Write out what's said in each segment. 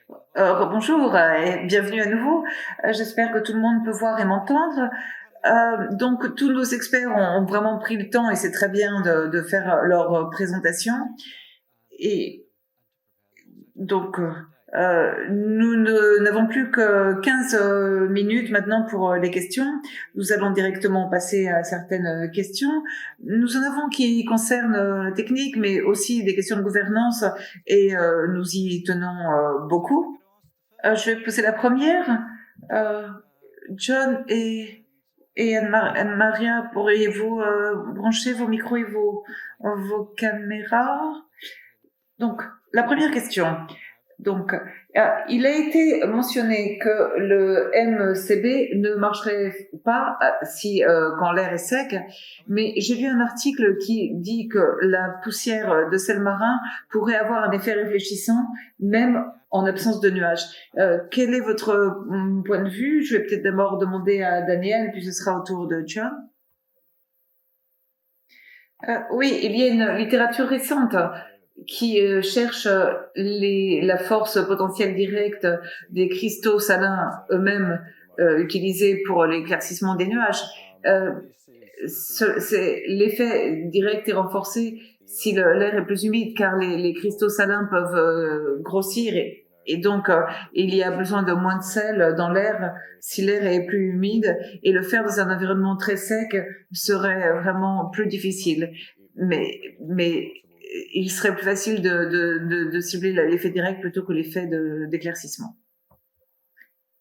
Bonjour et bienvenue à nouveau. J'espère que tout le monde peut voir et m'entendre. Donc tous nos experts ont vraiment pris le temps et c'est très bien de faire leur présentation. Et donc nous n'avons plus que 15 minutes maintenant pour les questions. Nous allons directement passer à certaines questions. Nous en avons qui concernent la technique, mais aussi des questions de gouvernance et nous y tenons beaucoup. Je vais poser la première. Euh, John et Anne-Maria, pourriez-vous brancher vos micros et vos caméras? Donc, la première question. Donc, il a été mentionné que le MCB ne marcherait pas si quand l'air est sec, mais j'ai lu un article qui dit que la poussière de sel marin pourrait avoir un effet réfléchissant même en absence de nuages. Quel est votre point de vue? Je vais peut-être d'abord demander à Daniel, puis ce sera au tour de John. Oui, il y a une littérature récente qui cherche la force potentielle directe des cristaux salins eux-mêmes utilisés pour l'éclaircissement des nuages. Euh, L'effet direct est renforcé si l'air est plus humide, car les cristaux salins peuvent grossir et donc il y a besoin de moins de sel dans l'air si l'air est plus humide, et le faire dans un environnement très sec serait vraiment plus difficile. Mais il serait plus facile de cibler l'effet direct plutôt que l'effet d'éclaircissement.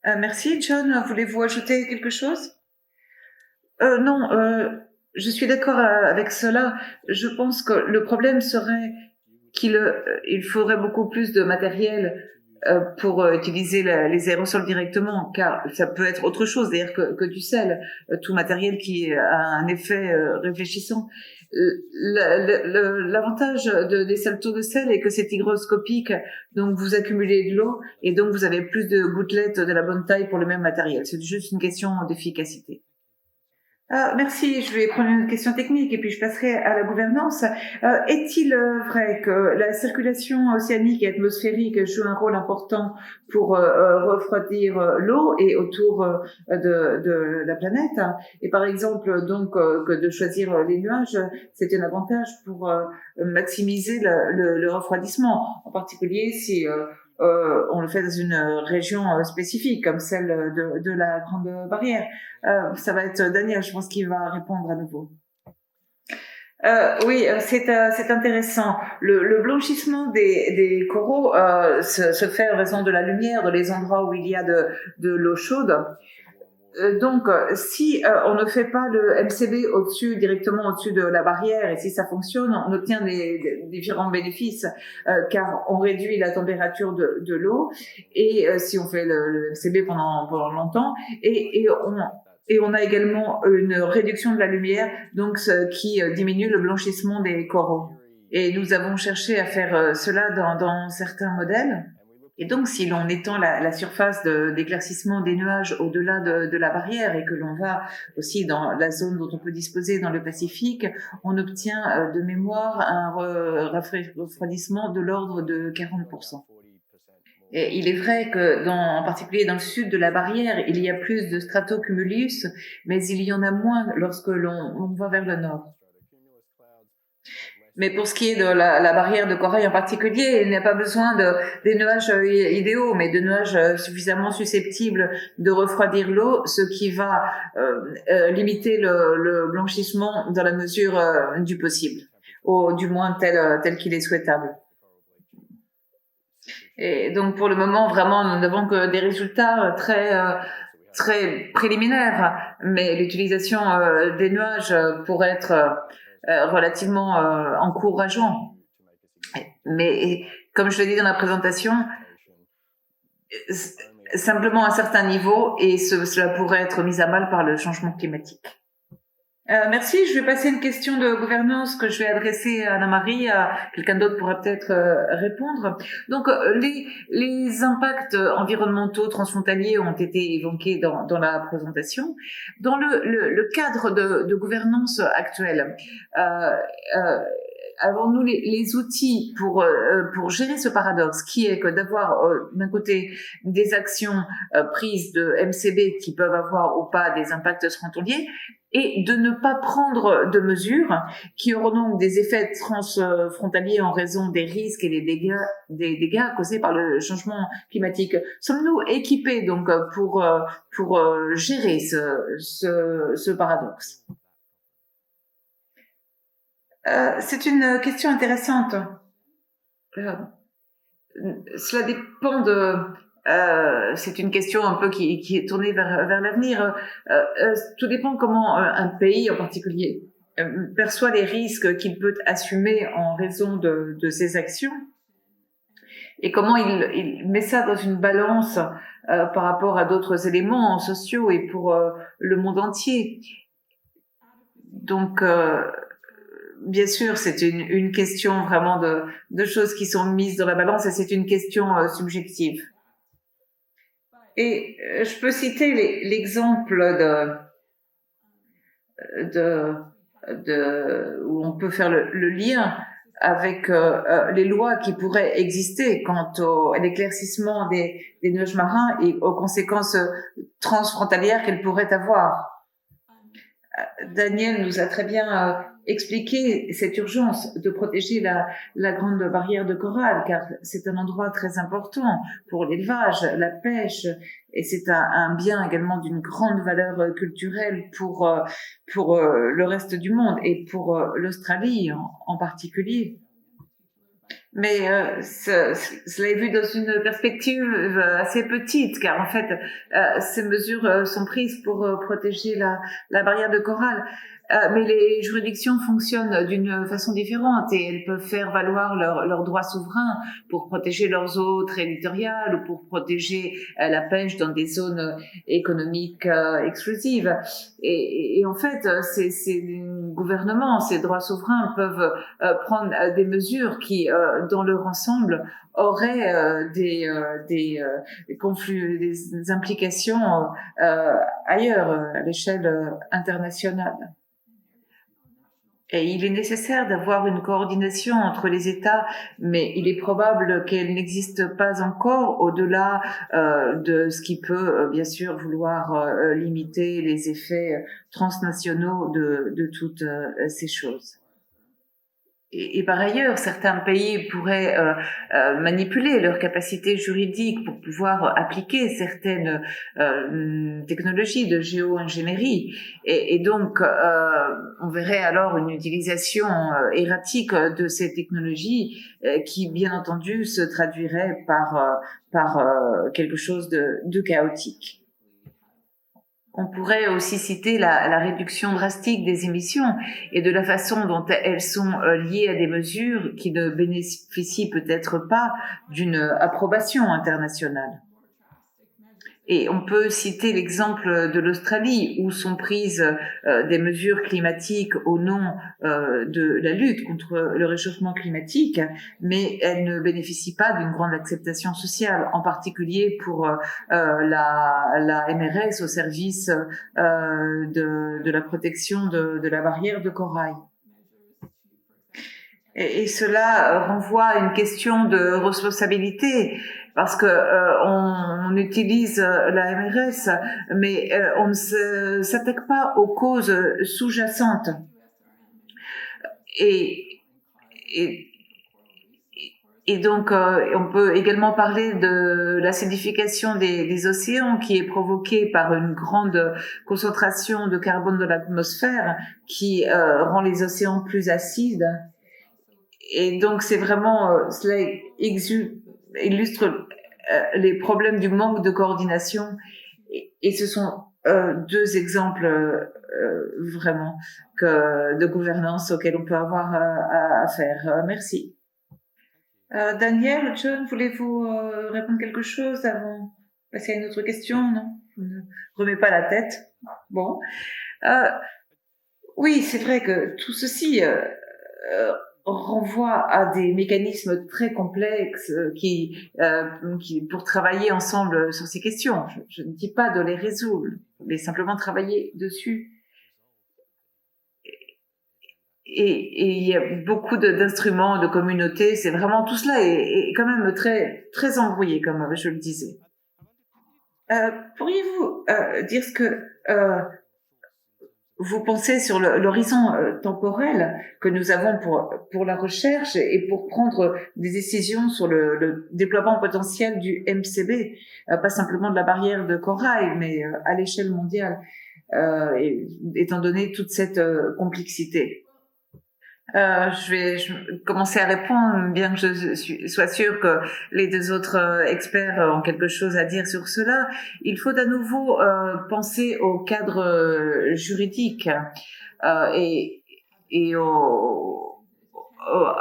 Merci. John, voulez-vous ajouter quelque chose? Non, je suis d'accord avec cela. Je pense que le problème serait il faudrait beaucoup plus de matériel pour utiliser les aérosols directement, car ça peut être autre chose d'ailleurs que du sel, tout matériel qui a un effet réfléchissant. L'avantage des saltos de sel est que c'est hygroscopique, donc vous accumulez de l'eau et donc vous avez plus de gouttelettes de la bonne taille pour le même matériel. C'est juste une question d'efficacité. Merci, je vais prendre une question technique et puis je passerai à la gouvernance. Est-il vrai que la circulation océanique et atmosphérique joue un rôle important pour refroidir l'eau et autour de la planète? Et par exemple, donc, que de choisir les nuages, c'est un avantage pour maximiser le refroidissement, en particulier si on le fait dans une région spécifique comme celle de la Grande Barrière. Ça va être Daniel, je pense qu'il va répondre à nouveau. Oui, c'est intéressant. Le blanchissement des coraux se fait en raison de la lumière dans les endroits où il y a de l'eau chaude. Donc, si on ne fait pas le MCB directement au-dessus de la barrière, et si ça fonctionne, on obtient des différents bénéfices, car on réduit la température de l'eau, et si on fait le MCB pendant longtemps, et on a également une réduction de la lumière, donc ce qui diminue le blanchissement des coraux. Et nous avons cherché à faire cela dans certains modèles. Et donc, si l'on étend la surface d'éclaircissement des nuages au-delà de la barrière et que l'on va aussi dans la zone dont on peut disposer dans le Pacifique, on obtient de mémoire un refroidissement de l'ordre de 40%. Et il est vrai que en particulier dans le sud de la barrière, il y a plus de stratocumulus, mais il y en a moins lorsque l'on va vers le nord. Mais pour ce qui est de la barrière de corail en particulier, il n'y a pas besoin des nuages idéaux, mais de nuages suffisamment susceptibles de refroidir l'eau, ce qui va limiter le blanchissement dans la mesure du possible, ou du moins tel qu'il est souhaitable. Et donc pour le moment, vraiment, nous n'avons que des résultats très préliminaires, mais l'utilisation des nuages pourrait être relativement encourageant. Mais comme je l'ai dit dans la présentation, simplement à un certain niveau, et cela pourrait être mis à mal par le changement climatique. Merci. Je vais passer une question de gouvernance que je vais adresser à Anna-Marie. Quelqu'un d'autre pourra peut-être répondre. Donc, les impacts environnementaux transfrontaliers ont été évoqués dans la présentation. Dans le cadre de gouvernance actuelle, avons-nous les outils pour gérer ce paradoxe qui est que d'avoir d'un côté des actions prises de MCB qui peuvent avoir ou pas des impacts transfrontaliers et de ne pas prendre de mesures qui auront donc des effets transfrontaliers en raison des risques et des dégâts causés par le changement climatique. Sommes-nous équipés donc pour gérer ce paradoxe? C'est une question intéressante. Cela dépend de. C'est une question un peu qui est tournée vers l'avenir. Tout dépend comment un pays en particulier perçoit les risques qu'il peut assumer en raison de ses actions et comment il met ça dans une balance par rapport à d'autres éléments sociaux et pour le monde entier. Donc, bien sûr, c'est une question vraiment de choses qui sont mises dans la balance et c'est une question subjective. Et je peux citer l'exemple où on peut faire le lien avec les lois qui pourraient exister quant à l'éclaircissement des nuages marins et aux conséquences transfrontalières qu'elles pourraient avoir. Daniel nous a très bien expliqué cette urgence de protéger la grande barrière de corail, car c'est un endroit très important pour l'élevage, la pêche, et c'est un bien également d'une grande valeur culturelle pour le reste du monde et pour l'Australie en particulier. Mais cela est vu dans une perspective assez petite, car en fait, ces mesures sont prises pour protéger la barrière de corail. Mais les juridictions fonctionnent d'une façon différente et elles peuvent faire valoir leurs droits souverains pour protéger leurs eaux territoriales ou pour protéger la pêche dans des zones économiques exclusives. Et en fait, ces gouvernements, ces droits souverains peuvent prendre des mesures qui, dans leur ensemble, auraient des conflits, des implications ailleurs, à l'échelle internationale. Et il est nécessaire d'avoir une coordination entre les États, mais il est probable qu'elle n'existe pas encore au-delà de ce qui peut, bien sûr, vouloir limiter les effets transnationaux de toutes ces choses. Et par ailleurs, certains pays pourraient manipuler leur capacité juridique pour pouvoir appliquer certaines technologies de géo-ingénierie. Et donc, on verrait alors une utilisation erratique de ces technologies qui, bien entendu, se traduirait par quelque chose de chaotique. On pourrait aussi citer la réduction drastique des émissions et de la façon dont elles sont liées à des mesures qui ne bénéficient peut-être pas d'une approbation internationale. Et on peut citer l'exemple de l'Australie où sont prises des mesures climatiques au nom de la lutte contre le réchauffement climatique, mais elles ne bénéficient pas d'une grande acceptation sociale, en particulier pour la MRS au service de la protection de la barrière de corail. Et cela renvoie à une question de responsabilité parce que on utilise la MRS, mais on ne s'attaque pas aux causes sous-jacentes. Et donc, on peut également parler de l'acidification des océans qui est provoquée par une grande concentration de carbone de l'atmosphère qui rend les océans plus acides. Et donc, c'est vraiment, cela illustre les problèmes du manque de coordination. Et ce sont deux exemples vraiment de gouvernance auxquels on peut avoir à faire. Merci. Daniel, John, voulez-vous répondre quelque chose avant de passer à une autre question? Non, je ne remets pas la tête. Bon. Oui, c'est vrai que tout ceci renvoie à des mécanismes très complexes qui pour travailler ensemble sur ces questions. Je ne dis pas de les résoudre, mais simplement travailler dessus. et il y a beaucoup d'instruments, de communautés. C'est vraiment tout cela est quand même très embrouillé, comme je le disais. Pourriez-vous dire ce que vous pensez sur l'horizon temporel que nous avons pour la recherche et pour prendre des décisions sur le déploiement potentiel du MCB, pas simplement de la barrière de corail, mais à l'échelle mondiale, étant donné toute cette complexité? Je vais commencer à répondre, bien que sois sûre que les deux autres experts ont quelque chose à dire sur cela. Il faut à nouveau penser au cadre juridique et, et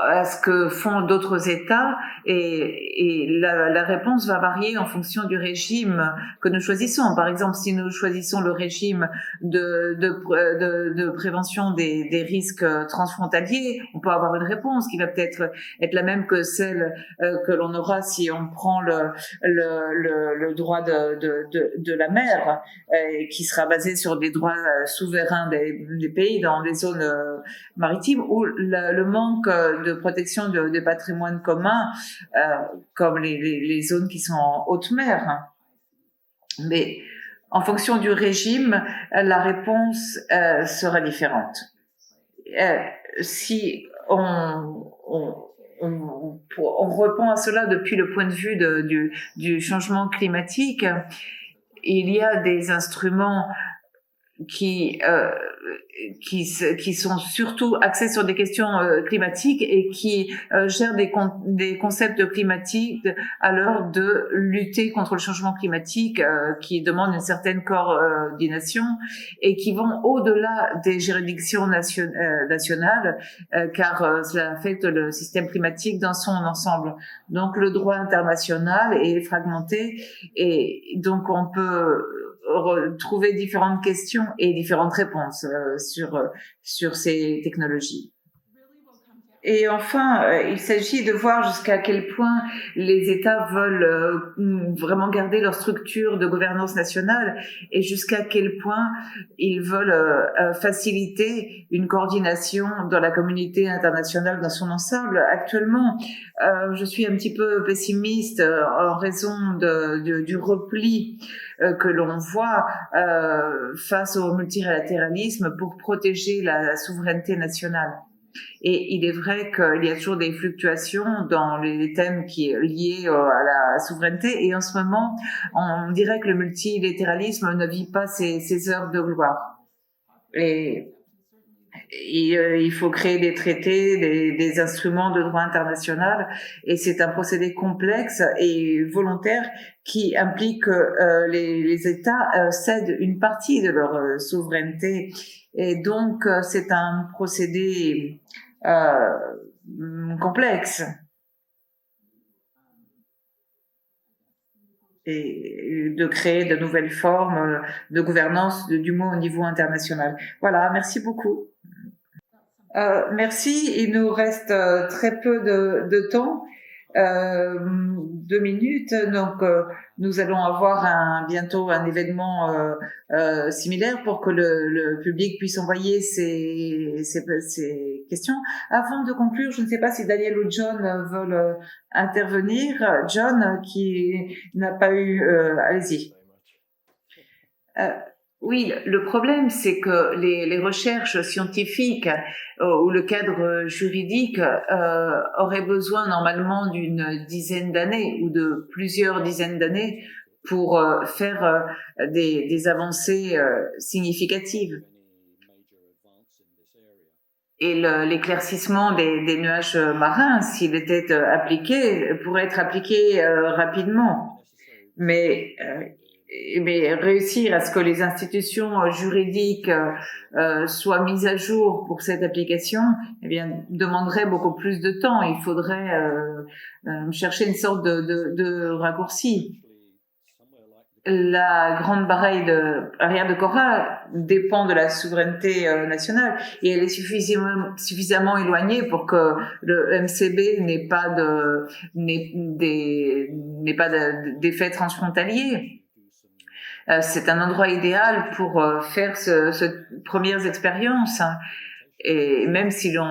à ce que font d'autres États et la réponse va varier en fonction du régime que nous choisissons. Par exemple, si nous choisissons le régime de prévention des risques transfrontaliers, on peut avoir une réponse qui va peut-être être la même que celle que l'on aura si on prend le droit de la mer, qui sera basé sur des droits souverains des pays dans les zones maritimes, ou le manque de protection des patrimoines communs, comme les zones qui sont en haute mer. Mais en fonction du régime, la réponse sera différente. Si on reprend à cela depuis le point de vue du changement climatique, il y a des instruments qui sont surtout axés sur des questions climatiques et qui gèrent des concepts climatiques à l'heure de lutter contre le changement climatique, qui demandent une certaine coordination et qui vont au-delà des juridictions nationales, car cela affecte le système climatique dans son ensemble. Donc le droit international est fragmenté et donc on peut trouver différentes questions et différentes réponses sur ces technologies. Et enfin, il s'agit de voir jusqu'à quel point les États veulent vraiment garder leur structure de gouvernance nationale et jusqu'à quel point ils veulent faciliter une coordination dans la communauté internationale dans son ensemble. Actuellement, je suis un petit peu pessimiste en raison du repli que l'on voit face au multilatéralisme pour protéger la souveraineté nationale. Et il est vrai qu'il y a toujours des fluctuations dans les thèmes qui est liés à la souveraineté. Et en ce moment, on dirait que le multilatéralisme ne vit pas ses heures de gloire. Et il faut créer des traités, des instruments de droit international, et c'est un procédé complexe et volontaire qui implique que les États cèdent une partie de leur souveraineté, et donc c'est un procédé complexe et de créer de nouvelles formes de gouvernance, du moins au niveau international. Voilà, merci beaucoup. Merci. Il nous reste très peu de temps, 2 minutes. Donc, nous allons avoir bientôt un événement similaire pour que le public puisse envoyer ses questions. Avant de conclure, je ne sais pas si Daniel ou John veulent intervenir. John, qui n'a pas eu... allez-y. Oui, le problème, c'est que les recherches scientifiques ou le cadre juridique auraient besoin normalement d'une dizaine d'années ou de plusieurs dizaines d'années pour faire des avancées significatives. Et l'éclaircissement des nuages marins, s'il était appliqué, pourrait être appliqué rapidement. Mais réussir à ce que les institutions juridiques soient mises à jour pour cette application, eh bien, demanderait beaucoup plus de temps. Il faudrait chercher une sorte de raccourci. La grande barrière de corail dépend de la souveraineté nationale et elle est suffisamment éloignée pour que le MCB n'ait pas d'effet transfrontalier. C'est un endroit idéal pour faire ces premières expériences. Et même si l'on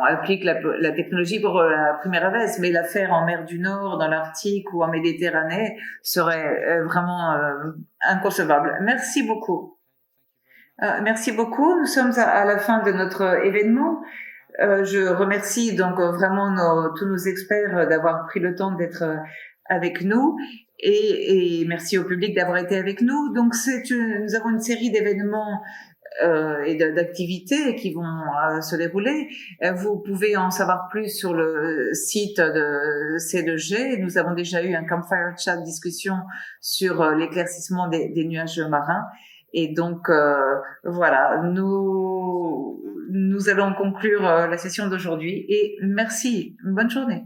applique la technologie pour la primaire veste, mais la faire en mer du Nord, dans l'Arctique ou en Méditerranée serait vraiment inconcevable. Merci beaucoup. Merci beaucoup. Nous sommes à la fin de notre événement. Je remercie donc vraiment tous nos experts d'avoir pris le temps d'être avec nous et merci au public d'avoir été avec nous. Donc nous avons une série d'événements et d'activités qui vont se dérouler. Vous pouvez en savoir plus sur le site de C2G. Nous avons déjà eu un campfire chat discussion sur l'éclaircissement des nuages marins. Et donc voilà, nous allons conclure la session d'aujourd'hui et merci. Bonne journée.